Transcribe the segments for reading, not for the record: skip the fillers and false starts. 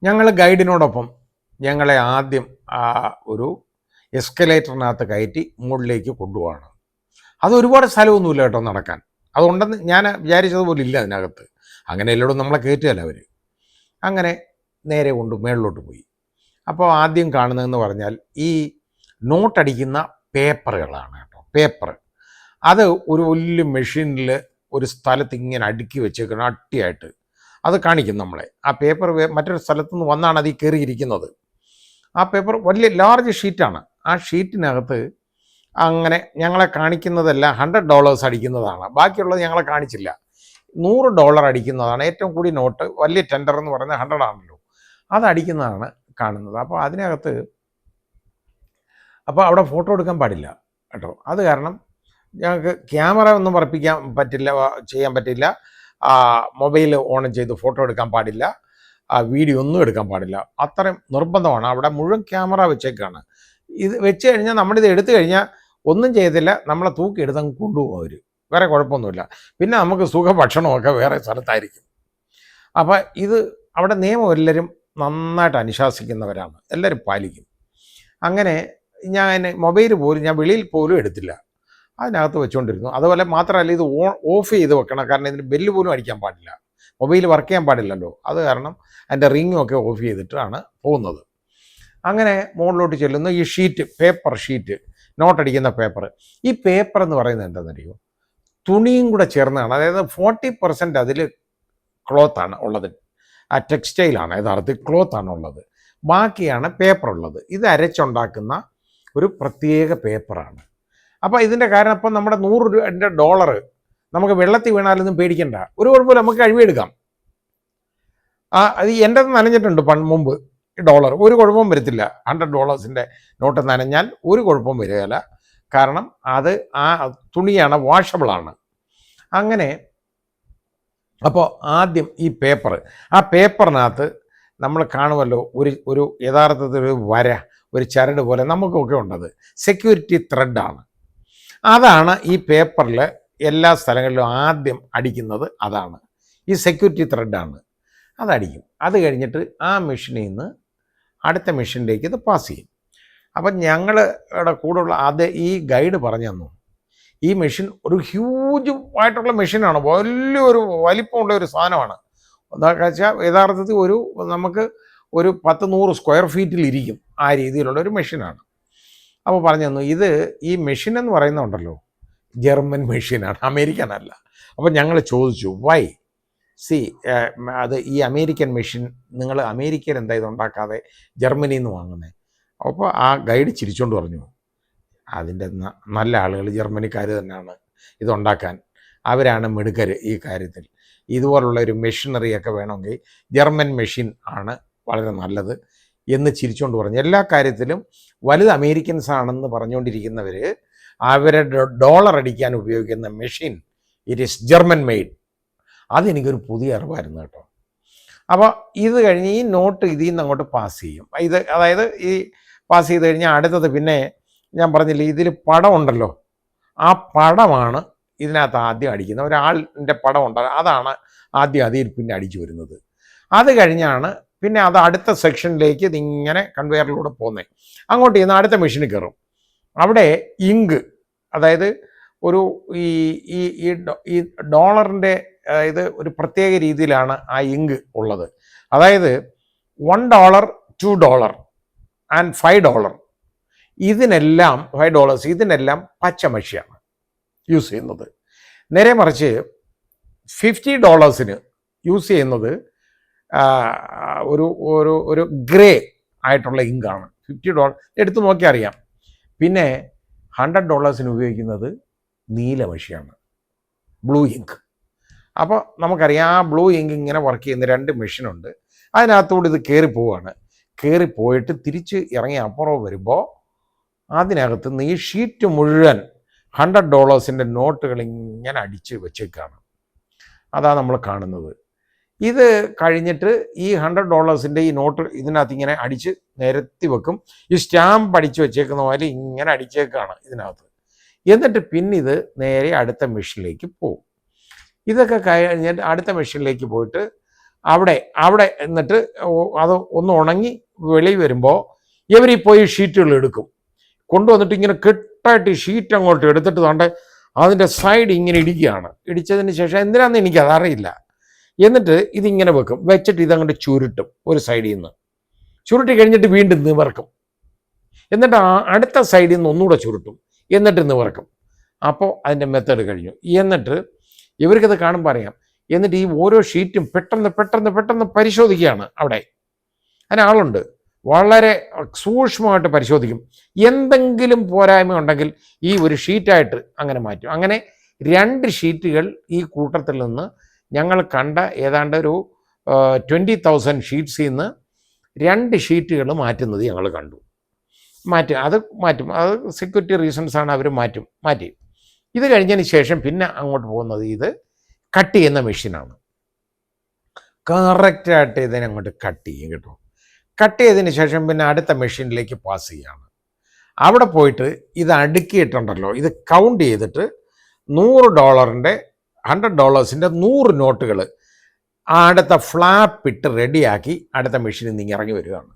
ഞങ്ങൾ ഗൈഡിനോടൊപ്പം ഞങ്ങളെ ആദ്യം ആ ഒരു എസ്കലേറ്ററിനകത്ത് കയറ്റി മുകളിലേക്ക് കൊണ്ടുപോവാണ്. അത് ഒരുപാട് സ്ഥലമൊന്നുമില്ല കേട്ടോ നടക്കാൻ. അതുകൊണ്ടെന്ന് ഞാൻ വിചാരിച്ചതുപോലെ ഇല്ല അതിനകത്ത്. അങ്ങനെ എല്ലായിടും നമ്മളെ കയറ്റുകയല്ല അവർ. അങ്ങനെ നേരെ കൊണ്ട് മേളിലോട്ട് പോയി. അപ്പോൾ ആദ്യം കാണുന്നതെന്ന് പറഞ്ഞാൽ ഈ നോട്ടടിക്കുന്ന പേപ്പറുകളാണ് കേട്ടോ. പേപ്പർ അത് ഒരു വലിയ മെഷീനിൽ ഒരു സ്ഥലത്ത് ഇങ്ങനെ അടുക്കി വെച്ചേക്കണം അട്ടിയായിട്ട്. അത് കാണിക്കും നമ്മളെ. ആ പേപ്പർ മറ്റൊരു സ്ഥലത്തു നിന്ന് വന്നാണ് അതിൽ കയറിയിരിക്കുന്നത്. ആ പേപ്പർ വലിയ ലാർജ് ഷീറ്റാണ്. ആ ഷീറ്റിനകത്ത് അങ്ങനെ ഞങ്ങളെ കാണിക്കുന്നതെല്ലാം $100 അടിക്കുന്നതാണ്. ബാക്കിയുള്ളത് ഞങ്ങളെ കാണിച്ചില്ല. $100 അടിക്കുന്നതാണ് ഏറ്റവും കൂടിയ നോട്ട്. വലിയ ടെൻഡർ എന്ന് പറയുന്നത് 100 ആണല്ലോ. അതടിക്കുന്നതാണ് കാണുന്നത്. അപ്പോൾ അതിനകത്ത് അപ്പോൾ അവിടെ ഫോട്ടോ എടുക്കാൻ പാടില്ല കേട്ടോ. അത് കാരണം ഞങ്ങൾക്ക് ക്യാമറ ഒന്നും പറപ്പിക്കാൻ പറ്റില്ല, ചെയ്യാൻ പറ്റില്ല. മൊബൈൽ ഓൺ ചെയ്ത് ഫോട്ടോ എടുക്കാൻ പാടില്ല, വീഡിയോ ഒന്നും എടുക്കാൻ പാടില്ല. അത്രയും നിർബന്ധമാണ്. അവിടെ മുഴുവൻ ക്യാമറ വെച്ചേക്കാണ്. ഇത് വെച്ച് കഴിഞ്ഞാൽ നമ്മളിത് എടുത്തു കഴിഞ്ഞാൽ ഒന്നും ചെയ്തില്ല, നമ്മളെ തൂക്കി എടുത്തങ്ങ് കൊണ്ടുപോകും അവർ. വേറെ കുഴപ്പമൊന്നുമില്ല. പിന്നെ നമുക്ക് സുഖഭക്ഷണമൊക്കെ വേറെ സ്ഥലത്തായിരിക്കും. അപ്പോൾ ഇത് അവിടെ നിയമം എല്ലാവരും നന്നായിട്ട് അനുശാസിക്കുന്നവരാണ്, എല്ലാവരും പാലിക്കും. അങ്ങനെ ഞാൻ മൊബൈൽ പോലും ഞാൻ വെളിയിൽ പോലും എടുത്തില്ല, അതിനകത്ത് വെച്ചുകൊണ്ടിരുന്നു. അതുപോലെ മാത്രമല്ല ഇത് ഓഫ് ചെയ്ത് വെക്കണം, കാരണം ഇതിന് ബെല്ല് പോലും അടിക്കാൻ പാടില്ല, മൊബൈൽ വർക്ക് ചെയ്യാൻ പാടില്ലല്ലോ. അത് കാരണം അതിൻ്റെ റിങ്ങും ഒക്കെ ഓഫ് ചെയ്തിട്ടാണ് പോകുന്നത്. അങ്ങനെ മുകളിലോട്ട് ചെല്ലുന്നു. ഈ ഷീറ്റ്, പേപ്പർ ഷീറ്റ്, നോട്ടടിക്കുന്ന പേപ്പർ. ഈ പേപ്പർ എന്ന് പറയുന്നത് എന്താണെന്നറിയോ, തുണിയും കൂടെ ചേർന്നതാണ്. അതായത് 40% അതിൽ ക്ലോത്താണ് ഉള്ളത്, ആ ടെക്സ്റ്റൈലാണ്, യഥാർത്ഥത്തിൽ ക്ലോത്താണ് ഉള്ളത്. ബാക്കിയാണ് പേപ്പർ ഉള്ളത്. ഇത് അരച്ചുണ്ടാക്കുന്ന ഒരു പ്രത്യേക പേപ്പറാണ്. അപ്പോൾ ഇതിൻ്റെ കാരണം ഇപ്പം നമ്മുടെ $100 നമുക്ക് വെള്ളത്തിൽ വീണാലൊന്നും പേടിക്കണ്ട, ഒരു കുഴപ്പമില്ല, നമുക്ക് കഴിവെടുക്കാം. അത് എൻ്റെ നനഞ്ഞിട്ടുണ്ട് മുമ്പ് ഈ ഡോളർ, ഒരു കുഴപ്പവും വരത്തില്ല. $100 നോട്ട് നനഞ്ഞാൽ ഒരു കുഴപ്പവും വരികയില്ല, കാരണം അത് ആ തുണിയാണ്, വാഷബിളാണ്. അങ്ങനെ അപ്പോൾ ആദ്യം ഈ പേപ്പർ, ആ പേപ്പറിനകത്ത് നമ്മൾ കാണുമല്ലോ ഒരു യഥാർത്ഥത്തിൽ ഒരു വര, ഒരു ചരട് പോലെ നമുക്കൊക്കെ ഉണ്ടത്, സെക്യൂരിറ്റി ത്രെഡാണ്. അതാണ് ഈ പേപ്പറിൽ എല്ലാ സ്ഥലങ്ങളിലും ആദ്യം അടിക്കുന്നത്. അതാണ് ഈ സെക്യൂരിറ്റി ത്രെഡാണ്, അതടിക്കും. അത് കഴിഞ്ഞിട്ട് ആ മെഷീനിൽ നിന്ന് അടുത്ത മെഷീനിലേക്ക് ഇത് പാസ് ചെയ്യും. അപ്പം ഞങ്ങളുടെ കൂടെയുള്ള ഈ ഗൈഡ് പറഞ്ഞു തന്നു, ഈ മെഷീൻ ഒരു ഹ്യൂജ് ആയിട്ടുള്ള മെഷീനാണ്, വലിയൊരു വലിപ്പമുള്ള ഒരു സാധനമാണ്. എന്താണെന്ന് വെച്ചാൽ യഥാർത്ഥത്തിൽ നമുക്ക് ഒരു 10-100 സ്ക്വയർ ഫീറ്റിൽ ഇരിക്കും, ആ രീതിയിലുള്ള ഒരു മെഷീനാണ്. അപ്പോൾ പറഞ്ഞു തന്നു, ഈ മെഷീൻ എന്ന് പറയുന്നുണ്ടല്ലോ ജർമ്മൻ മെഷീനാണ്, അമേരിക്കൻ അല്ല. അപ്പോൾ ഞങ്ങൾ ചോദിച്ചു വൈ അത് ഈ അമേരിക്കൻ മെഷീൻ നിങ്ങൾ അമേരിക്കയിൽ എന്താ ഇത് ഉണ്ടാക്കാതെ ജർമ്മനിയിൽ നിന്ന് വാങ്ങുന്നത്? അപ്പോൾ ആ ഗൈഡ് ചിരിച്ചുകൊണ്ട് പറഞ്ഞു, അതിൻ്റെ നല്ല ആളുകൾ ജർമ്മനിക്കാർ തന്നെയാണ് ഇതുണ്ടാക്കാൻ, അവരാണ് മിടുക്കർ ഈ കാര്യത്തിൽ. ഇതുപോലുള്ള ഒരു മെഷീനറിയൊക്കെ വേണമെങ്കിൽ ജർമ്മൻ മെഷീൻ ആണ് വളരെ നല്ലത് എന്ന് ചിരിച്ചുകൊണ്ട് പറഞ്ഞു. എല്ലാ കാര്യത്തിലും വലുത് അമേരിക്കൻസ് ആണെന്ന് പറഞ്ഞുകൊണ്ടിരിക്കുന്നവർ അവരുടെ ഡോളർ അടിക്കാൻ ഉപയോഗിക്കുന്ന machine it is German made. അതെനിക്കൊരു പുതിയ അറിവായിരുന്നു കേട്ടോ. അപ്പോൾ ഇത് കഴിഞ്ഞ് ഈ നോട്ട് ഇതിൽ നിന്ന് അങ്ങോട്ട് പാസ് ചെയ്യും. അതായത് ഈ പാസ് ചെയ്ത് കഴിഞ്ഞാൽ അടുത്തത്, പിന്നെ ഞാൻ പറഞ്ഞില്ലേ ഇതിൽ പടം ഉണ്ടല്ലോ, ആ പടമാണ് ഇതിനകത്ത് ആദ്യം അടിക്കുന്നത്. ഒരാളിൻ്റെ പടം ഉണ്ടല്ലോ, അതാണ് ആദ്യം അതിൽ പിന്നെ അടിച്ചു വരുന്നത്. അത് കഴിഞ്ഞാണ് പിന്നെ അത് അടുത്ത സെക്ഷനിലേക്ക് ഇതിങ്ങനെ കൺവെയറിലൂടെ പോകുന്നത്. അങ്ങോട്ട് ചെയ്യുന്ന അടുത്ത മെഷീനിൽ കയറും. അവിടെ ഇങ്ക്, അതായത് ഈ ഡോളറിൻ്റെ ഇത് ഒരു പ്രത്യേക രീതിയിലാണ് ആ ഇങ്ക് ഉള്ളത്. അതായത് $1, $2 ആൻഡ് $5 ഇതിനെല്ലാം ഇതിനെല്ലാം പച്ചമഷിയാണ് യൂസ് ചെയ്യുന്നത്. നേരെ മറിച്ച് $50 യൂസ് ചെയ്യുന്നത് ഒരു ഗ്രേ ആയിട്ടുള്ള ഇങ്കാണ്. $50 എടുത്ത് നോക്കിയാൽ അറിയാം. പിന്നെ $100 ഉപയോഗിക്കുന്നത് നീലമഷിയാണ്, ബ്ലൂ ഇങ്ക്. അപ്പോൾ നമുക്കറിയാം ആ ബ്ലൂ ഇങ്ക് ഇങ്ങനെ വർക്ക് ചെയ്യുന്ന 2 മെഷീനുണ്ട്. അതിനകത്തുകൂടി ഇത് കയറിപ്പോവാണ്. കയറിപ്പോയിട്ട് തിരിച്ച് ഇറങ്ങി അപ്പുറം വരുമ്പോൾ അതിനകത്ത് നിന്ന് ഈ ഷീറ്റ് മുഴുവൻ $100 നോട്ടുകൾ ഇങ്ങനെ അടിച്ച് വെച്ചേക്കാണ്. അതാണ് നമ്മൾ കാണുന്നത്. ഇത് കഴിഞ്ഞിട്ട് ഈ $100 ഈ നോട്ട് ഇതിനകത്ത് ഇങ്ങനെ അടിച്ച് നിരത്തി വെക്കും. ഈ സ്റ്റാമ്പ് അടിച്ച് വെച്ചേക്കുന്ന പോലെ ഇങ്ങനെ അടിച്ചേക്കാണ് ഇതിനകത്ത്. എന്നിട്ട് പിന്നെ ഇത് നേരെ അടുത്ത മെഷീനിലേക്ക് പോകും. ഇതൊക്കെ കഴിഞ്ഞിട്ട് അടുത്ത മെഷീനിലേക്ക് പോയിട്ട് അവിടെ അവിടെ എന്നിട്ട് അത് ഒന്ന് ഉണങ്ങി വെളിയിൽ വരുമ്പോൾ ഇവർ പോയി ഷീറ്റുകൾ എടുക്കും, കൊണ്ടുവന്നിട്ട് ഇങ്ങനെ കെട്ടായിട്ട് ഷീറ്റ് അങ്ങോട്ട് എടുത്തിട്ട് തൊണ്ട് അതിൻ്റെ സൈഡ് ഇങ്ങനെ ഇടിക്കുകയാണ്. ഇടിച്ചതിന് ശേഷം എന്തിനാണെന്ന് എനിക്കതറിയില്ല. എന്നിട്ട് ഇതിങ്ങനെ വെക്കും, വെച്ചിട്ട് ഇതങ്ങോട്ട് ചുരുട്ടും ഒരു സൈഡിൽ നിന്ന്. ചുരുട്ടി കഴിഞ്ഞിട്ട് വീണ്ടും നിവർക്കും, എന്നിട്ട് അടുത്ത സൈഡിൽ നിന്ന് ഒന്നുകൂടെ ചുരുട്ടും, എന്നിട്ട് നിവർക്കും. അപ്പോൾ അതിൻ്റെ മെത്തേഡ് കഴിഞ്ഞു. എന്നിട്ട് ഇവർക്കത് കാണുമ്പോൾ അറിയാം. എന്നിട്ട് ഈ ഓരോ ഷീറ്റും പെട്ടെന്ന് പെട്ടെന്ന് പെട്ടെന്ന് പരിശോധിക്കുകയാണ്. അവിടെ അതിനാളുണ്ട്, വളരെ സൂക്ഷ്മമായിട്ട് പരിശോധിക്കും. എന്തെങ്കിലും പോരായ്മ ഉണ്ടെങ്കിൽ ഈ ഒരു ഷീറ്റായിട്ട് അങ്ങനെ മാറ്റും. അങ്ങനെ 2 ഷീറ്റുകൾ ഈ കൂട്ടത്തിൽ നിന്ന് ഞങ്ങൾ കണ്ട ഏതാണ്ട് ഒരു 20,000 ഷീറ്റ്സിൽ നിന്ന് 2 ഷീറ്റുകൾ മാറ്റുന്നത് ഞങ്ങൾ കണ്ടു. മാറ്റും. അത് സെക്യൂരിറ്റി റീസൺസാണ്, അവർ മാറ്റി. ഇത് കഴിഞ്ഞതിന് ശേഷം പിന്നെ അങ്ങോട്ട് പോകുന്നത് ഇത് കട്ട് ചെയ്യുന്ന മെഷീനാണ്. കറക്റ്റായിട്ട് ഇതിനങ്ങോട്ട് കട്ട് ചെയ്യും കേട്ടോ. കട്ട് ചെയ്തതിന് ശേഷം പിന്നെ അടുത്ത മെഷീനിലേക്ക് പാസ് ചെയ്യുകയാണ്. അവിടെ പോയിട്ട് ഇത് അടുക്കിയിട്ടുണ്ടല്ലോ, ഇത് കൗണ്ട് ചെയ്തിട്ട് $100 $100 100 നോട്ടുകൾ അടുത്ത ഫ്ലാപ്പ് ഇട്ട് റെഡിയാക്കി അടുത്ത മെഷീനിൽ നിന്ന് ഇറങ്ങി വരികയാണ്.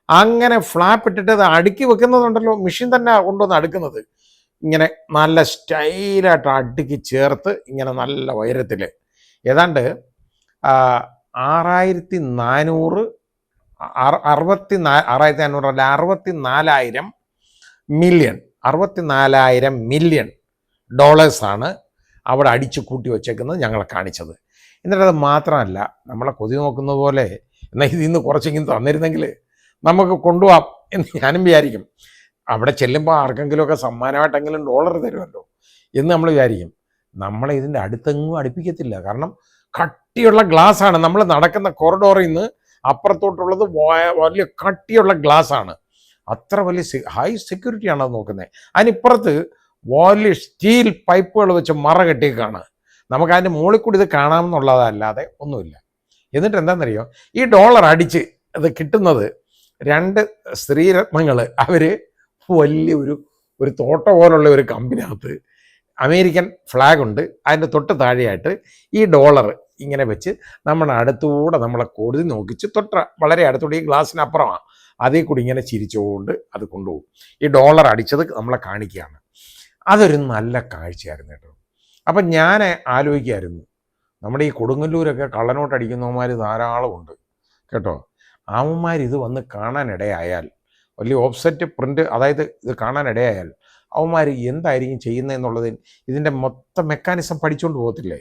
അങ്ങനെ ഫ്ലാപ്പ് ഇട്ടിട്ട് അത് അടുക്കി വെക്കുന്നതുണ്ടല്ലോ, മെഷീൻ തന്നെ കൊണ്ടുവന്ന് അടുക്കുന്നത്. ഇങ്ങനെ നല്ല സ്റ്റൈലായിട്ട് അടുക്കി ചേർത്ത് ഇങ്ങനെ നല്ല ഉയരത്തിൽ ഏതാണ്ട് 6400 64,000 മില്യൺ $64,000,000,000 അവിടെ അടിച്ചു കൂട്ടി വച്ചേക്കുന്നത് ഞങ്ങളെ കാണിച്ചത്. എന്നിട്ടത് മാത്രമല്ല, നമ്മളെ കൊതി നോക്കുന്നത് പോലെ എന്നാൽ ഇതിൽ നിന്ന് കുറച്ചെങ്കിലും തന്നിരുന്നെങ്കിൽ നമുക്ക് കൊണ്ടുപോകാം എന്ന് ഞാനും വിചാരിക്കും. അവിടെ ചെല്ലുമ്പോൾ ആർക്കെങ്കിലുമൊക്കെ സമ്മാനമായിട്ടെങ്കിലും ഡോളർ തരുമല്ലോ എന്ന് നമ്മൾ വിചാരിക്കും. നമ്മളെ ഇതിൻ്റെ അടുത്തെങ്ങും അടുപ്പിക്കത്തില്ല. കാരണം കട്ടിയുള്ള ഗ്ലാസ്സാണ്. നമ്മൾ നടക്കുന്ന കോറിഡോറിൽ നിന്ന് അപ്പുറത്തോട്ടുള്ളത് വലിയ കട്ടിയുള്ള ഗ്ലാസ്സാണ്. അത്ര വലിയ ഹൈ സെക്യൂരിറ്റിയാണ് അത് നോക്കുന്നത്. അതിനിപ്പുറത്ത് വലിയ സ്റ്റീൽ പൈപ്പുകൾ വെച്ച് മറ കെട്ടിയേക്കാണ്. നമുക്ക് അതിൻ്റെ മുകളിൽ കൂടി ഇത് കാണാമെന്നുള്ളതല്ലാതെ ഒന്നുമില്ല. എന്നിട്ട് എന്താണെന്നറിയോ, ഈ ഡോളർ അടിച്ച് അത് കിട്ടുന്നത് 2 സ്ത്രീരത്നങ്ങൾ അവർ വലിയ ഒരു തോട്ട പോലുള്ള ഒരു കമ്പിനകത്ത് അമേരിക്കൻ ഫ്ലാഗ് ഉണ്ട്. അതിൻ്റെ തൊട്ട് താഴെയായിട്ട് ഈ ഡോളർ ഇങ്ങനെ വെച്ച് നമ്മുടെ അടുത്തൂടെ നമ്മളെ കൊടി നോക്കിച്ച് വളരെ അടുത്തൂടെ ഈ ഗ്ലാസ്സിനപ്പുറമാണ്, അതേ കൂടി ഇങ്ങനെ ചിരിച്ചുകൊണ്ട് അത് കൊണ്ടുപോകും. ഈ ഡോളർ അടിച്ചത് നമ്മളെ കാണിക്കുകയാണ്. അതൊരു നല്ല കാഴ്ചയായിരുന്നു കേട്ടോ. അപ്പം ഞാൻ ആലോചിക്കായിരുന്നു, നമ്മുടെ ഈ കൊടുങ്ങല്ലൂരൊക്കെ കള്ളനോട്ട് അടിക്കുന്നവന്മാർ ധാരാളമുണ്ട് കേട്ടോ. അവന്മാർ ഇത് വന്ന് കാണാനിടയായാൽ, വലിയ ഓഫ്സെറ്റ് പ്രിൻ്റ്, അതായത് ഇത് കാണാനിടയായാൽ അവന്മാർ എന്തായിരിക്കും ചെയ്യുന്നതെന്നുള്ളത് ഇതിൻ്റെ മൊത്തം മെക്കാനിസം പഠിച്ചുകൊണ്ട് പോകത്തില്ലേ.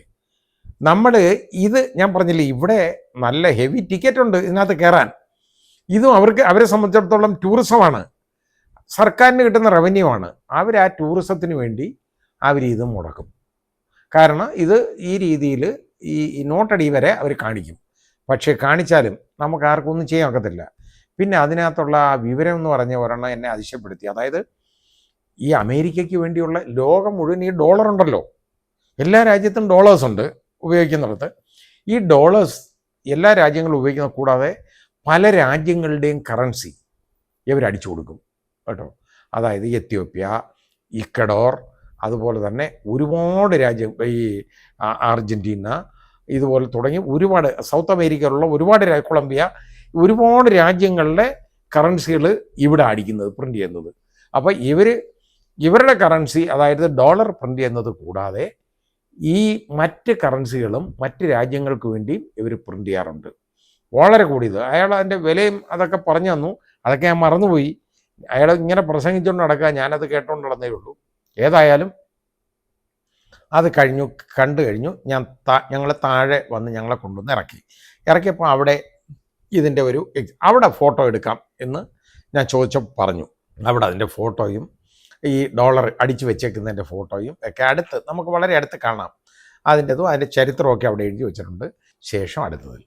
നമ്മൾ ഇത് ഞാൻ പറഞ്ഞില്ലേ, ഇവിടെ നല്ല ഹെവി ടിക്കറ്റ് ഉണ്ട് ഇതിനകത്ത് കയറാൻ. ഇതും അവരെ സംബന്ധിച്ചിടത്തോളം ടൂറിസമാണ്, സർക്കാരിന് കിട്ടുന്ന റവന്യൂ ആണ്. അവർ ആ ടൂറിസത്തിന് വേണ്ടി ഇത് മുടക്കും. കാരണം ഇത് ഈ രീതിയിൽ ഈ നോട്ടടി വരെ അവർ കാണിക്കും. പക്ഷേ കാണിച്ചാലും നമുക്ക് ആർക്കും ഒന്നും ചെയ്യാൻ ഒക്കത്തില്ല. പിന്നെ അതിനകത്തുള്ള ആ വിവരം എന്ന് പറഞ്ഞ ഒരെണ്ണം എന്നെ അതിശയപ്പെടുത്തി. അതായത് ഈ അമേരിക്കയ്ക്ക് വേണ്ടിയുള്ള ലോകം മുഴുവൻ ഈ ഡോളർ ഉണ്ടല്ലോ, എല്ലാ രാജ്യത്തും ഡോളേഴ്സ് ഉണ്ട് ഉപയോഗിക്കുന്നിടത്ത്. ഈ ഡോളേഴ്സ് എല്ലാ രാജ്യങ്ങളും ഉപയോഗിക്കുന്നത് കൂടാതെ പല രാജ്യങ്ങളുടെയും കറൻസി ഇവരടിച്ചു കൊടുക്കും കേട്ടോ. അതായത് എത്യോപ്യ, ഇക്കഡോർ, അതുപോലെ തന്നെ ഒരുപാട് രാജ്യം, ഈ അർജൻറ്റീന, ഇതുപോലെ തുടങ്ങി ഒരുപാട് സൗത്ത് അമേരിക്കയിലുള്ള ഒരുപാട് കൊളംബിയ, ഒരുപാട് രാജ്യങ്ങളിലെ കറൻസികൾ ഇവിടെ അടിക്കുന്നത്, പ്രിൻ്റ് ചെയ്യുന്നത്. അപ്പോൾ ഇവരുടെ കറൻസി, അതായത് ഡോളർ പ്രിൻ്റ് ചെയ്യുന്നത് കൂടാതെ ഈ മറ്റ് കറൻസികളും മറ്റ് രാജ്യങ്ങൾക്ക് വേണ്ടി ഇവർ പ്രിൻ്റ് ചെയ്യാറുണ്ട്. വളരെ കൂടിയത്. അയാൾ അതിൻ്റെ വിലയും അതൊക്കെ പറഞ്ഞു തന്നു. അതൊക്കെ ഞാൻ മറന്നുപോയി. അയാൾ ഇങ്ങനെ പ്രസംഗിച്ചുകൊണ്ട് നടക്കുക, ഞാനത് കേട്ടോണ്ട് നടന്നേ ഉള്ളൂ. ഏതായാലും അത് കണ്ടു കഴിഞ്ഞു. ഞങ്ങൾ താഴെ വന്ന് ഞങ്ങളെ കൊണ്ടുവന്ന് ഇറക്കിയപ്പോൾ അവിടെ ഇതിൻ്റെ അവിടെ ഫോട്ടോ എടുക്കാം എന്ന് ഞാൻ ചോദിച്ചപ്പോൾ പറഞ്ഞു. അവിടെ അതിൻ്റെ ഫോട്ടോയും ഈ ഡോളർ അടിച്ചു വെച്ചേക്കുന്നതിൻ്റെ ഫോട്ടോയും ഒക്കെ നമുക്ക് വളരെ അടുത്ത് കാണാം. അതിൻ്റെതും അതിൻ്റെ ചരിത്രമൊക്കെ അവിടെ എഴുതി വെച്ചിട്ടുണ്ട്. ശേഷം അടുത്തതിൽ